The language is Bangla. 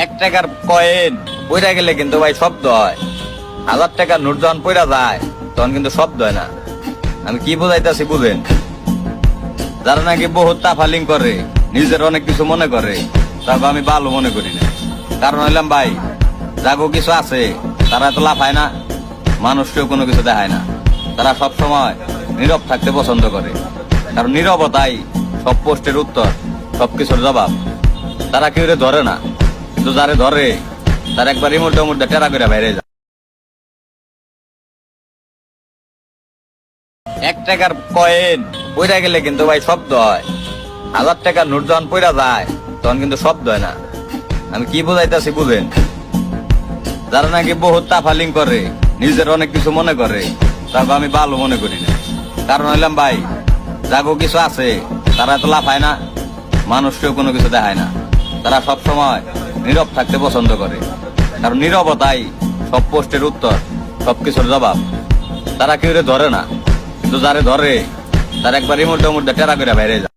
1 টাকার কয়েন পইরা গেলে কিন্তু ভাই শব্দ হয়। 1000 টাকার নোট যখন পইরা যায় তখন কিন্তু শব্দ হয় না। আমি কি বোঝাইতেছি বুঝেন? যারা নাকি বহুত তাফালিং করে, নিজের অনেক কিছু মনে করে, তারপর আমি ভালো মনে করি না। কারণ হইলাম ভাই, যাগো কিছু আছে তারা তো লাফায় না, মানুষকেও কোনো কিছু দেখায় না। তারা সব সময় নীরব থাকতে পছন্দ করে, কারণ নীরবতাই সব প্রশ্নের উত্তর, সবকিছুর জবাব। তারা কেউ ধরে না, কিন্তু যারে ধরে তার একবার ইমুরটা মুরটা টেরা করে বাইরে যায়। 1 টাকার কয়েন পইরা গেলে কিন্তু ভাই শব্দ হয়। 1000 টাকার নোট যখন পইরা যায় তখন কিন্তু শব্দ হয় না। আমি কি বোঝাইতেছি বুঝেন? যারা নাকি বহুত তাফালিং করে, নিজের অনেক কিছু মনে করে, তারপর আমি ভালো মনে করি না। কারণ হইলাম ভাই, যাগো কিছু আছে তারা তো লাফায় না, মানুষকেও কোনো কিছু দেখায় না। তারা সব সময় নীরব থাকতে পছন্দ করে, কারণ নীরবতাই সব প্রশ্নের উত্তর, সবকিছুর জবাব। তারা কেউ ধরে না, কিন্তু যারে ধরে তার একবার ইমুরটা মুরটা টেরা করে বাইরে যায়।